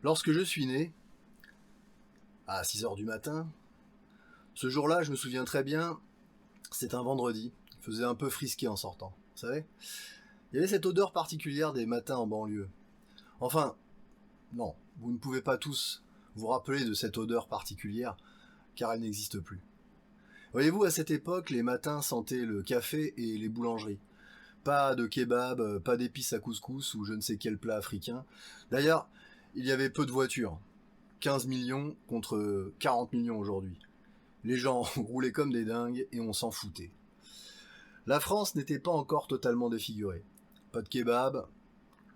Lorsque je suis né, à 6h du matin, ce jour-là, je me souviens très bien, c'était un vendredi, il faisait un peu frisqué en sortant, vous savez ? Il y avait cette odeur particulière des matins en banlieue. Enfin, non, vous ne pouvez pas tous vous rappeler de cette odeur particulière, car elle n'existe plus. Voyez-vous, à cette époque, les matins sentaient le café et les boulangeries. Pas de kebab, pas d'épices à couscous ou je ne sais quel plat africain. D'ailleurs, il y avait peu de voitures. 15 millions contre 40 millions aujourd'hui. Les gens roulaient comme des dingues et on s'en foutait. La France n'était pas encore totalement défigurée. Pas de kebab,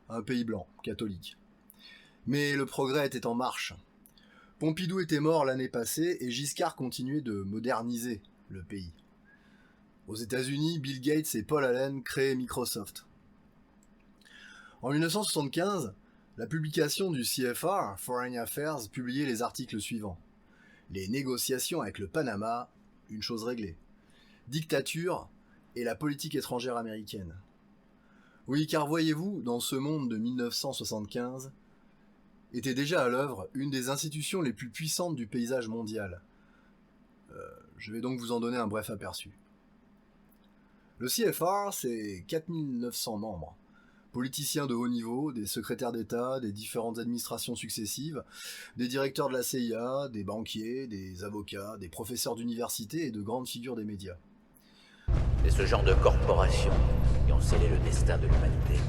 un pays blanc, catholique. Mais le progrès était en marche. Pompidou était mort l'année passée et Giscard continuait de moderniser le pays. Aux États-Unis, Bill Gates et Paul Allen créaient Microsoft. En 1975, la publication du CFR, Foreign Affairs, publiait les articles suivants. Les négociations avec le Panama, une chose réglée. Dictature et la politique étrangère américaine. Oui, car voyez-vous, dans ce monde de 1975, était déjà à l'œuvre une des institutions les plus puissantes du paysage mondial. Je vais donc vous en donner un bref aperçu. Le CFR, c'est 4900 membres, politiciens de haut niveau, des secrétaires d'État, des différentes administrations successives, des directeurs de la CIA, des banquiers, des avocats, des professeurs d'université et de grandes figures des médias. C'est ce genre de corporations qui ont scellé le destin de l'humanité.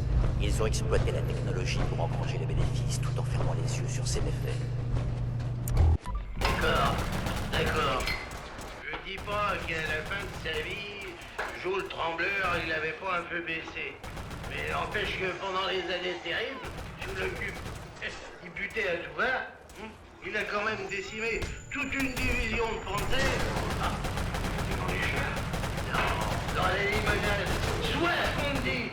Ils ont exploité la technologie pour engranger les bénéfices tout en fermant les yeux sur ses méfaits. D'accord. Je dis pas qu'à la fin de sa vie, Joe le Trembleur, il avait pas un peu baissé. Mais n'empêche que pendant les années terribles, sous le cul, il butait à tout va, il a quand même décimé toute une division de Français. Ah, c'est quand les chiens. Non, dans les limonades, soit qu'on dit.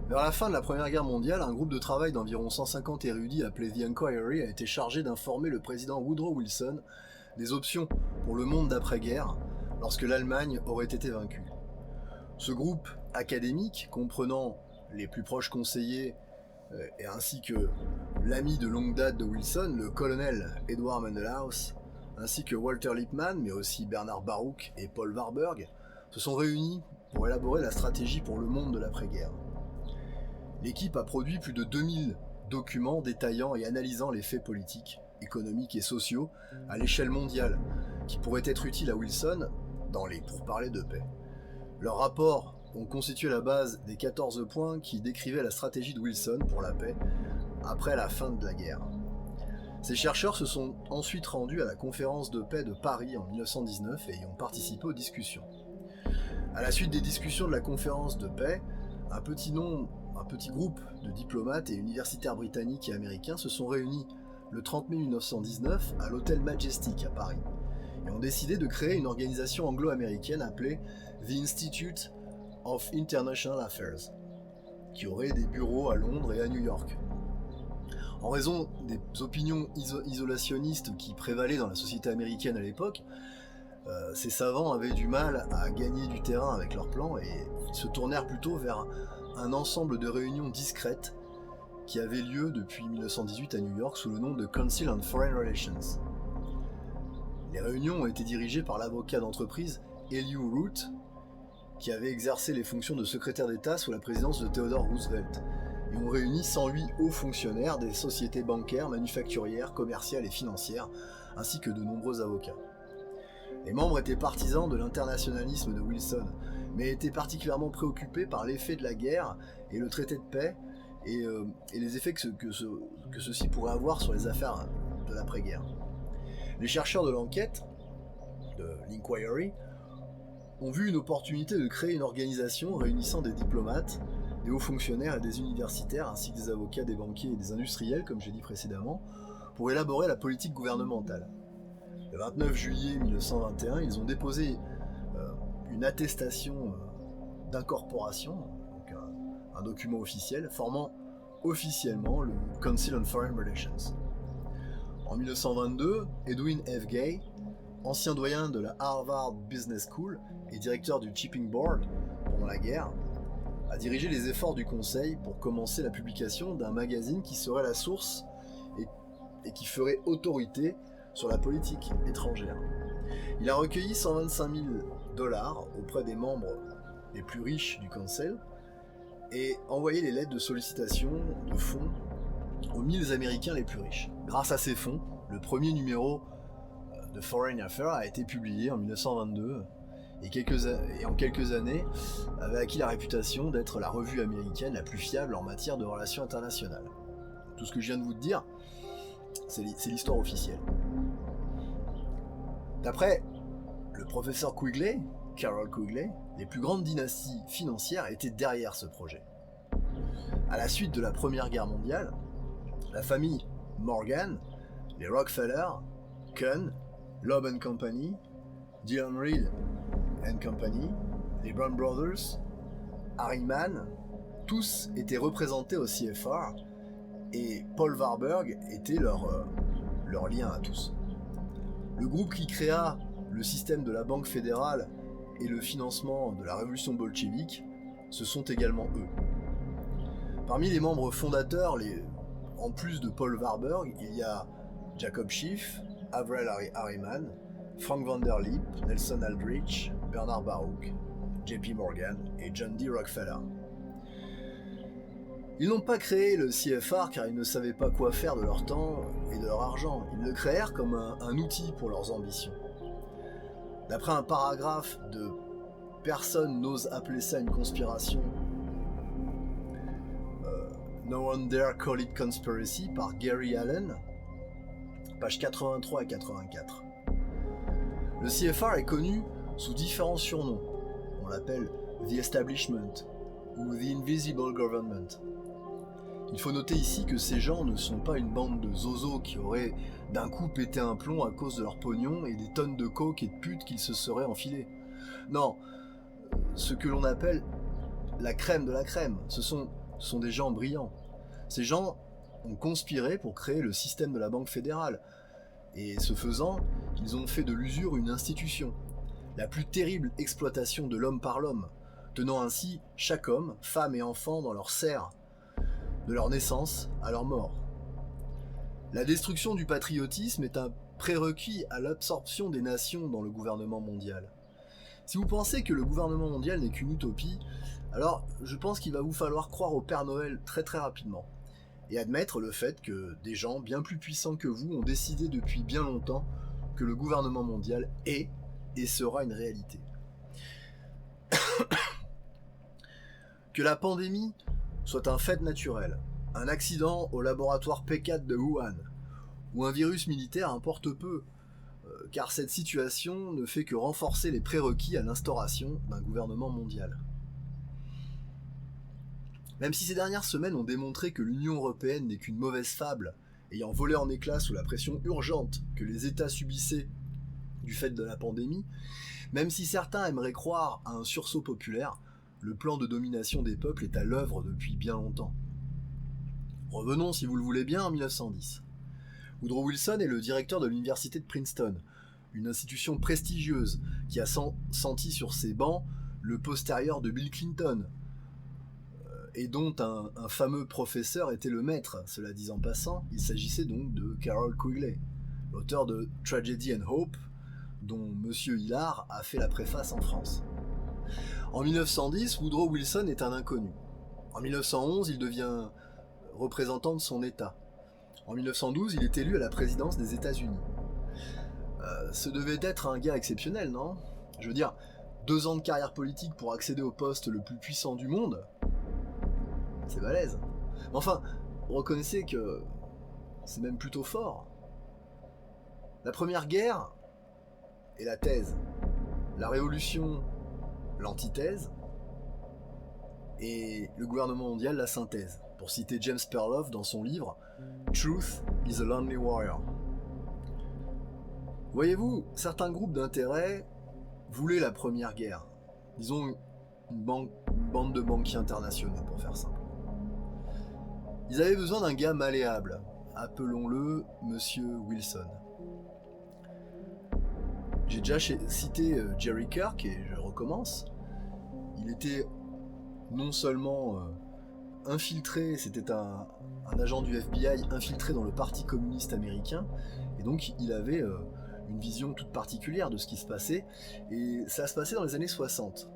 Vers la fin de la Première Guerre mondiale, un groupe de travail d'environ 150 érudits appelé The Inquiry a été chargé d'informer le président Woodrow Wilson des options pour le monde d'après-guerre lorsque l'Allemagne aurait été vaincue. Ce groupe académique, comprenant les plus proches conseillers et ainsi que l'ami de longue date de Wilson, le colonel Edward Mandelaus, ainsi que Walter Lippmann, mais aussi Bernard Baruch et Paul Warburg, se sont réunis pour élaborer la stratégie pour le monde de l'après-guerre. L'équipe a produit plus de 2000 documents détaillant et analysant les faits politiques, économiques et sociaux à l'échelle mondiale qui pourraient être utiles à Wilson dans les pourparlers de paix. Leurs rapports ont constitué la base des 14 points qui décrivaient la stratégie de Wilson pour la paix après la fin de la guerre. Ces chercheurs se sont ensuite rendus à la conférence de paix de Paris en 1919 et y ont participé aux discussions. À la suite des discussions de la conférence de paix, un petit groupe de diplomates et universitaires britanniques et américains se sont réunis le 30 mai 1919 à l'hôtel Majestic à Paris et ont décidé de créer une organisation anglo-américaine appelée The Institute of International Affairs, qui aurait des bureaux à Londres et à New York. En raison des opinions isolationnistes qui prévalaient dans la société américaine à l'époque, ces savants avaient du mal à gagner du terrain avec leurs plans et se tournèrent plutôt vers un ensemble de réunions discrètes qui avaient lieu depuis 1918 à New York sous le nom de Council on Foreign Relations. Les réunions ont été dirigées par l'avocat d'entreprise Elihu Root, qui avait exercé les fonctions de secrétaire d'État sous la présidence de Theodore Roosevelt, et ont réuni 108 hauts fonctionnaires des sociétés bancaires, manufacturières, commerciales et financières, ainsi que de nombreux avocats. Les membres étaient partisans de l'internationalisme de Wilson, mais étaient particulièrement préoccupés par l'effet de la guerre et le traité de paix, et les effets que ceci pourrait avoir sur les affaires de l'après-guerre. Les chercheurs de l'enquête, de l'Inquiry, ont vu une opportunité de créer une organisation réunissant des diplomates, des hauts fonctionnaires et des universitaires, ainsi que des avocats, des banquiers et des industriels, comme j'ai dit précédemment, pour élaborer la politique gouvernementale. Le 29 juillet 1921, ils ont déposé une attestation d'incorporation, donc un document officiel, formant officiellement le Council on Foreign Relations. En 1922, Edwin F. Gay, ancien doyen de la Harvard Business School et directeur du Shipping Board pendant la guerre, a dirigé les efforts du Conseil pour commencer la publication d'un magazine qui serait la source et qui ferait autorité sur la politique étrangère. Il a recueilli 125 000 $ auprès des membres les plus riches du Conseil et envoyé les lettres de sollicitation de fonds aux 1000 Américains les plus riches. Grâce à ces fonds, le premier numéro de Foreign Affairs a été publié en 1922 et en quelques années avait acquis la réputation d'être la revue américaine la plus fiable en matière de relations internationales. Tout ce que je viens de vous dire, c'est l'histoire officielle. D'après le professeur Quigley, Carroll Quigley, les plus grandes dynasties financières étaient derrière ce projet. À la suite de la Première Guerre mondiale, la famille Morgan, les Rockefeller, Kuhn, Loeb & Company, Dillon Read & Company, les Brown Brothers, Harriman, tous étaient représentés au CFR et Paul Warburg était leur lien à tous. Le groupe qui créa le système de la Banque fédérale et le financement de la révolution bolchevique, ce sont également eux. Parmi les membres fondateurs, en plus de Paul Warburg, il y a Jacob Schiff, Avril Harriman, Frank Vanderlip, Nelson Aldrich, Bernard Baruch, JP Morgan et John D. Rockefeller. Ils n'ont pas créé le CFR car ils ne savaient pas quoi faire de leur temps et de leur argent. Ils le créèrent comme un outil pour leurs ambitions. D'après un paragraphe de « Personne n'ose appeler ça une conspiration » No One Dare Call It Conspiracy par Gary Allen, pages 83 et 84. Le CFR est connu sous différents surnoms. On l'appelle The Establishment ou The Invisible Government. Il faut noter ici que ces gens ne sont pas une bande de zozos qui auraient d'un coup pété un plomb à cause de leur pognon et des tonnes de coke et de putes qu'ils se seraient enfilés. Non, ce que l'on appelle la crème de la crème, ce sont des gens brillants. Ces gens ont conspiré pour créer le système de la Banque fédérale, et ce faisant, ils ont fait de l'usure une institution, la plus terrible exploitation de l'homme par l'homme, tenant ainsi chaque homme, femme et enfant dans leur serre, de leur naissance à leur mort. La destruction du patriotisme est un prérequis à l'absorption des nations dans le gouvernement mondial. Si vous pensez que le gouvernement mondial n'est qu'une utopie, alors je pense qu'il va vous falloir croire au Père Noël très très rapidement, et admettre le fait que des gens bien plus puissants que vous ont décidé depuis bien longtemps que le gouvernement mondial est et sera une réalité. Que la pandémie soit un fait naturel, un accident au laboratoire P4 de Wuhan, ou un virus militaire importe peu, car cette situation ne fait que renforcer les prérequis à l'instauration d'un gouvernement mondial. Même si ces dernières semaines ont démontré que l'Union européenne n'est qu'une mauvaise fable, ayant volé en éclats sous la pression urgente que les États subissaient du fait de la pandémie, même si certains aimeraient croire à un sursaut populaire, le plan de domination des peuples est à l'œuvre depuis bien longtemps. Revenons, si vous le voulez bien, en 1910. Woodrow Wilson est le directeur de l'université de Princeton, une institution prestigieuse qui a senti sur ses bancs le postérieur de Bill Clinton, et dont un fameux professeur était le maître. Cela dit en passant, il s'agissait donc de Carroll Quigley, l'auteur de Tragedy and Hope, dont Monsieur Hillard a fait la préface en France. En 1910, Woodrow Wilson est un inconnu. En 1911, il devient représentant de son État. En 1912, il est élu à la présidence des États-Unis. Ce devait être un gars exceptionnel, non ? Je veux dire, 2 ans de carrière politique pour accéder au poste le plus puissant du monde, c'est balèze. Mais enfin, reconnaissez que c'est même plutôt fort. La Première Guerre est la thèse, la Révolution l'antithèse, et le gouvernement mondial la synthèse, pour citer James Perloff dans son livre « Truth is a Lonely Warrior ». Voyez-vous, certains groupes d'intérêt voulaient la Première Guerre, disons une bande de banquiers internationaux pour faire simple. Ils avaient besoin d'un gars malléable, appelons-le Monsieur Wilson. J'ai déjà cité Jerry Kirk et je recommence. Il était non seulement infiltré, c'était un agent du FBI infiltré dans le Parti communiste américain, et donc il avait une vision toute particulière de ce qui se passait, et ça se passait dans les années 60.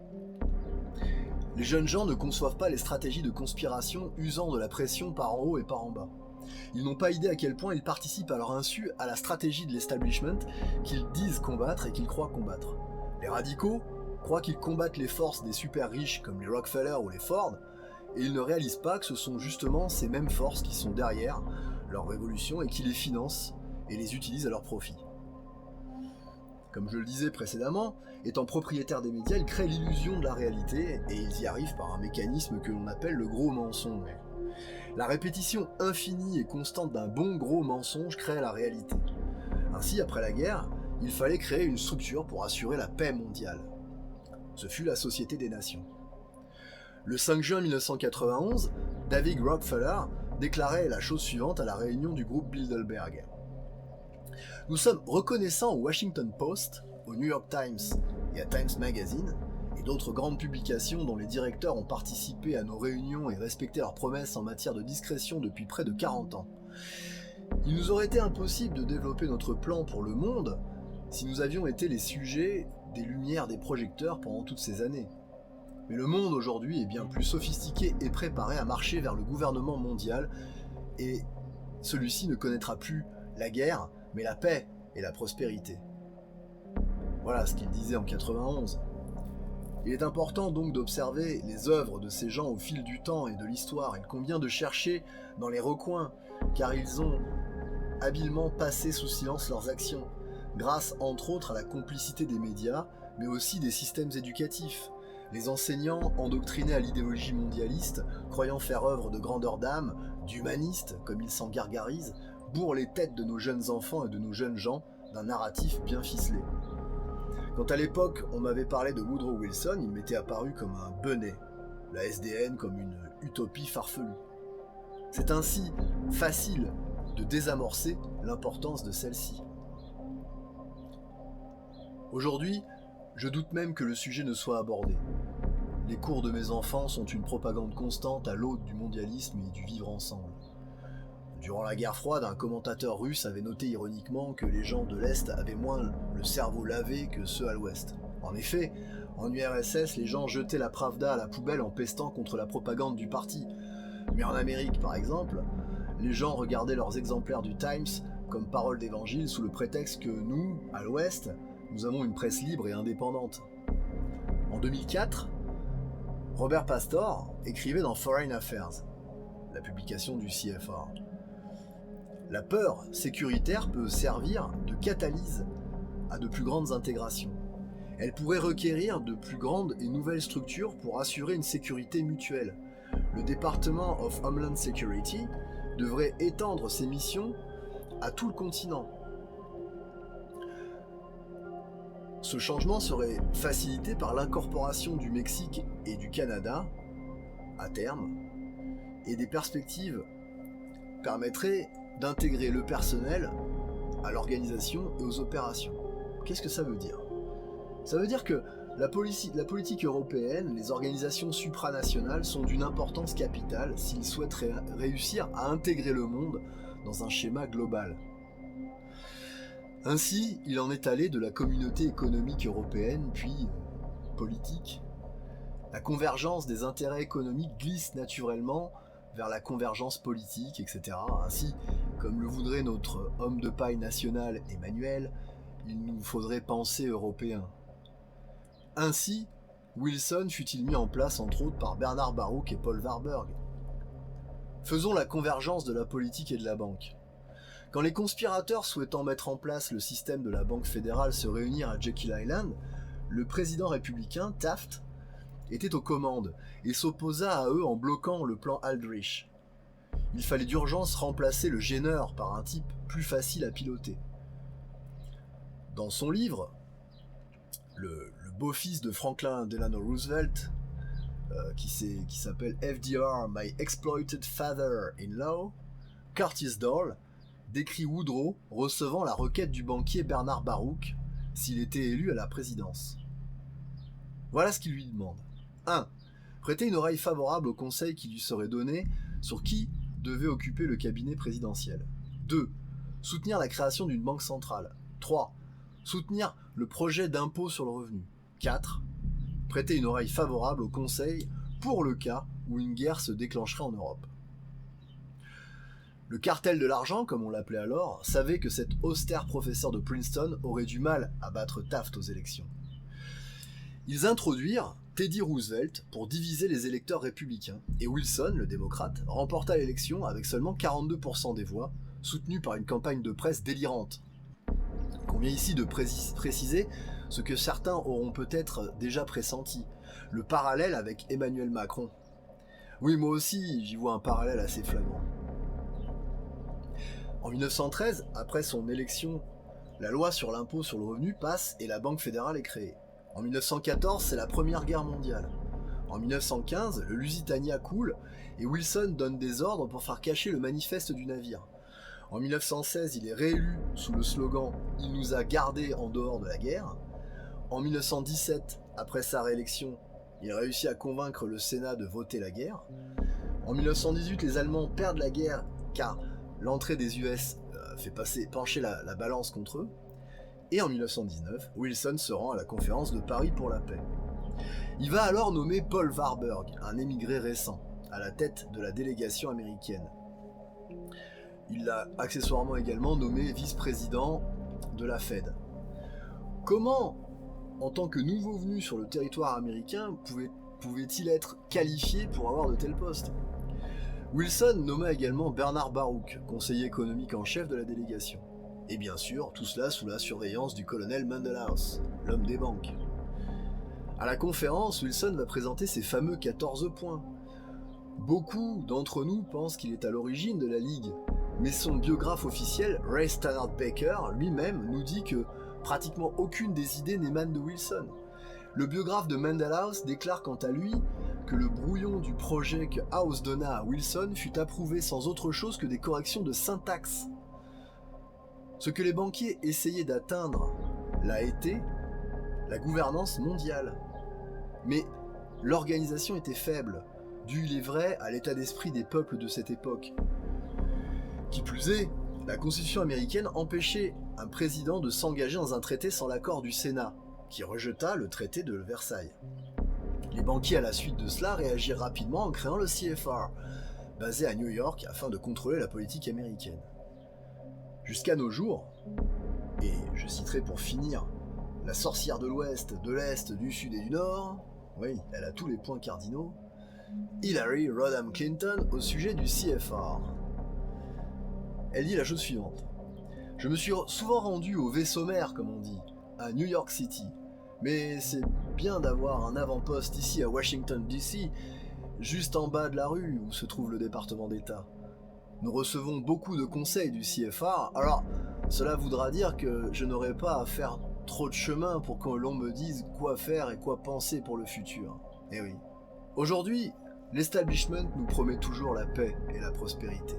Les jeunes gens ne conçoivent pas les stratégies de conspiration usant de la pression par en haut et par en bas. Ils n'ont pas idée à quel point ils participent à leur insu à la stratégie de l'establishment qu'ils disent combattre et qu'ils croient combattre. Les radicaux croient qu'ils combattent les forces des super riches comme les Rockefeller ou les Ford, et ils ne réalisent pas que ce sont justement ces mêmes forces qui sont derrière leur révolution et qui les financent et les utilisent à leur profit. Comme je le disais précédemment, étant propriétaires des médias, ils créent l'illusion de la réalité et ils y arrivent par un mécanisme que l'on appelle le gros mensonge. La répétition infinie et constante d'un bon gros mensonge crée la réalité. Ainsi, après la guerre, il fallait créer une structure pour assurer la paix mondiale. Ce fut la Société des Nations. Le 5 juin 1991, David Rockefeller déclarait la chose suivante à la réunion du groupe Bilderberg. Nous sommes reconnaissants au Washington Post, au New York Times et à Times Magazine, et d'autres grandes publications dont les directeurs ont participé à nos réunions et respecté leurs promesses en matière de discrétion depuis près de 40 ans. Il nous aurait été impossible de développer notre plan pour le monde si nous avions été les sujets des lumières des projecteurs pendant toutes ces années. Mais le monde aujourd'hui est bien plus sophistiqué et préparé à marcher vers le gouvernement mondial, et celui-ci ne connaîtra plus la guerre, mais la paix et la prospérité. Voilà ce qu'il disait en 91. Il est important donc d'observer les œuvres de ces gens au fil du temps et de l'histoire. Il convient de chercher dans les recoins, car ils ont habilement passé sous silence leurs actions, grâce entre autres à la complicité des médias, mais aussi des systèmes éducatifs. Les enseignants, endoctrinés à l'idéologie mondialiste, croyant faire œuvre de grandeur d'âme, d'humanistes, comme ils s'en gargarisent, bourrent les têtes de nos jeunes enfants et de nos jeunes gens d'un narratif bien ficelé. Quand à l'époque on m'avait parlé de Woodrow Wilson, il m'était apparu comme un benet, la SDN comme une utopie farfelue. C'est ainsi facile de désamorcer l'importance de celle-ci. Aujourd'hui, je doute même que le sujet ne soit abordé. Les cours de mes enfants sont une propagande constante à l'aube du mondialisme et du vivre ensemble. Durant la guerre froide, un commentateur russe avait noté ironiquement que les gens de l'Est avaient moins le cerveau lavé que ceux à l'Ouest. En effet, en URSS, les gens jetaient la Pravda à la poubelle en pestant contre la propagande du parti. Mais en Amérique, par exemple, les gens regardaient leurs exemplaires du Times comme parole d'évangile sous le prétexte que nous, à l'Ouest, nous avons une presse libre et indépendante. En 2004, Robert Pastor écrivait dans Foreign Affairs, la publication du CFR. La peur sécuritaire peut servir de catalyse à de plus grandes intégrations. Elle pourrait requérir de plus grandes et nouvelles structures pour assurer une sécurité mutuelle. Le Department of Homeland Security devrait étendre ses missions à tout le continent. Ce changement serait facilité par l'incorporation du Mexique et du Canada, à terme, et des perspectives permettraient d'intégrer le personnel à l'organisation et aux opérations. Qu'est-ce que ça veut dire ? Ça veut dire que la politique européenne, les organisations supranationales sont d'une importance capitale s'ils souhaitent réussir à intégrer le monde dans un schéma global. Ainsi, il en est allé de la communauté économique européenne, puis politique. La convergence des intérêts économiques glisse naturellement vers la convergence politique, etc. Ainsi, comme le voudrait notre homme de paille national Emmanuel, il nous faudrait penser européen. Ainsi, Wilson fut-il mis en place entre autres par Bernard Baruch et Paul Warburg. Faisons la convergence de la politique et de la banque. Quand les conspirateurs souhaitant mettre en place le système de la Banque fédérale se réunirent à Jekyll Island, le président républicain, Taft, était aux commandes et s'opposa à eux en bloquant le plan Aldrich. Il fallait d'urgence remplacer le gêneur par un type plus facile à piloter. Dans son livre, le beau-fils de Franklin Delano Roosevelt, qui s'appelle FDR, My Exploited Father-in-Law, Curtis Dole décrit Woodrow recevant la requête du banquier Bernard Baruch s'il était élu à la présidence. Voilà ce qu'il lui demande. 1. Prêter une oreille favorable au conseil qui lui serait donné sur qui devait occuper le cabinet présidentiel. 2. Soutenir la création d'une banque centrale. 3. Soutenir le projet d'impôt sur le revenu. 4. Prêter une oreille favorable au conseil pour le cas où une guerre se déclencherait en Europe. Le cartel de l'argent, comme on l'appelait alors, savait que cet austère professeur de Princeton aurait du mal à battre Taft aux élections. Ils introduirent Teddy Roosevelt pour diviser les électeurs républicains, et Wilson, le démocrate, remporta l'élection avec seulement 42% des voix, soutenu par une campagne de presse délirante. Il convient ici de préciser ce que certains auront peut-être déjà pressenti, le parallèle avec Emmanuel Macron. Oui, moi aussi, j'y vois un parallèle assez flagrant. En 1913, après son élection, la loi sur l'impôt sur le revenu passe et la Banque fédérale est créée. En 1914, c'est la Première Guerre mondiale. En 1915, le Lusitania coule et Wilson donne des ordres pour faire cacher le manifeste du navire. En 1916, il est réélu sous le slogan « Il nous a gardés en dehors de la guerre ». En 1917, après sa réélection, il réussit à convaincre le Sénat de voter la guerre. En 1918, les Allemands perdent la guerre car l'entrée des US fait pencher la balance contre eux. Et en 1919, Wilson se rend à la conférence de Paris pour la paix. Il va alors nommer Paul Warburg, un émigré récent, à la tête de la délégation américaine. Il l'a accessoirement également nommé vice-président de la Fed. Comment, en tant que nouveau venu sur le territoire américain, pouvait-il être qualifié pour avoir de tels postes ? Wilson nomma également Bernard Baruch, conseiller économique en chef de la délégation. Et bien sûr, tout cela sous la surveillance du colonel Mandelhaus, l'homme des banques. À la conférence, Wilson va présenter ses fameux 14 points. Beaucoup d'entre nous pensent qu'il est à l'origine de la Ligue, mais son biographe officiel, Ray Stannard Baker, lui-même nous dit que pratiquement aucune des idées n'émane de Wilson. Le biographe de Mandelhaus déclare quant à lui que le brouillon du projet que House donna à Wilson fut approuvé sans autre chose que des corrections de syntaxe. Ce que les banquiers essayaient d'atteindre l'a été la gouvernance mondiale. Mais l'organisation était faible, due, il est vrai, à l'état d'esprit des peuples de cette époque. Qui plus est, la Constitution américaine empêchait un président de s'engager dans un traité sans l'accord du Sénat, qui rejeta le traité de Versailles. Les banquiers à la suite de cela réagirent rapidement en créant le CFR, basé à New York afin de contrôler la politique américaine. Jusqu'à nos jours, et je citerai pour finir la sorcière de l'Ouest, de l'Est, du Sud et du Nord, oui, elle a tous les points cardinaux, Hillary Rodham Clinton au sujet du CFR. Elle dit la chose suivante. Je me suis souvent rendu au vaisseau-mère, comme on dit, à New York City, mais c'est bien d'avoir un avant-poste ici à Washington DC, juste en bas de la rue où se trouve le département d'État. Nous recevons beaucoup de conseils du CFR, alors cela voudra dire que je n'aurai pas à faire trop de chemin pour que l'on me dise quoi faire et quoi penser pour le futur. Eh oui. Aujourd'hui, l'establishment nous promet toujours la paix et la prospérité.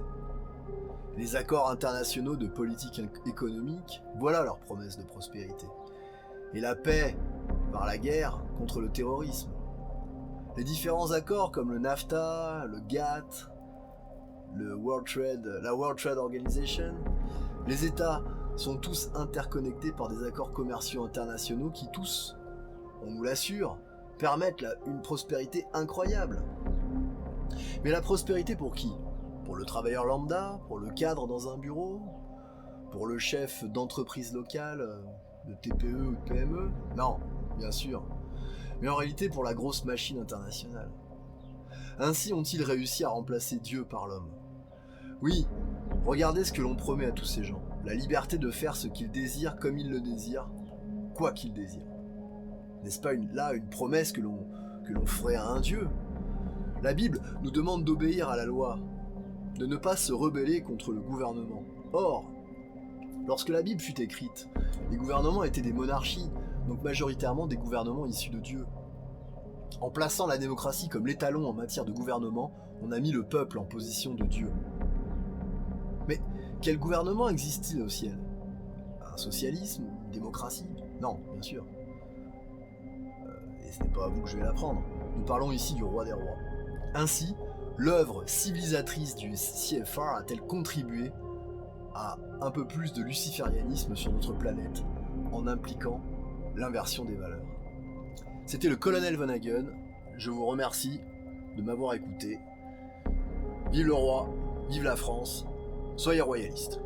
Les accords internationaux de politique économique, voilà leur promesse de prospérité. Et la paix par la guerre contre le terrorisme. Les différents accords comme le NAFTA, le GATT, la World Trade Organization, les États sont tous interconnectés par des accords commerciaux internationaux qui tous, on nous l'assure, permettent une prospérité incroyable. Mais la prospérité pour qui? Pour le travailleur lambda? Pour le cadre dans un bureau? Pour le chef d'entreprise locale, de TPE ou de PME? Non, bien sûr. Mais en réalité pour la grosse machine internationale. Ainsi ont-ils réussi à remplacer Dieu par l'homme. Oui, regardez ce que l'on promet à tous ces gens. La liberté de faire ce qu'ils désirent comme ils le désirent, quoi qu'ils désirent. N'est-ce pas une promesse que l'on ferait à un Dieu? La Bible nous demande d'obéir à la loi, de ne pas se rebeller contre le gouvernement. Or, lorsque la Bible fut écrite, les gouvernements étaient des monarchies, donc majoritairement des gouvernements issus de Dieu. En plaçant la démocratie comme l'étalon en matière de gouvernement, on a mis le peuple en position de Dieu. Mais quel gouvernement existe-t-il au ciel? Un socialisme? Une démocratie? Non, bien sûr. Et ce n'est pas à vous que je vais l'apprendre. Nous parlons ici du roi des rois. Ainsi, l'œuvre civilisatrice du CFR a-t-elle contribué à un peu plus de luciférianisme sur notre planète, en impliquant l'inversion des valeurs. C'était le colonel Von Hagen, je vous remercie de m'avoir écouté. Vive le roi, vive la France, soyez royalistes.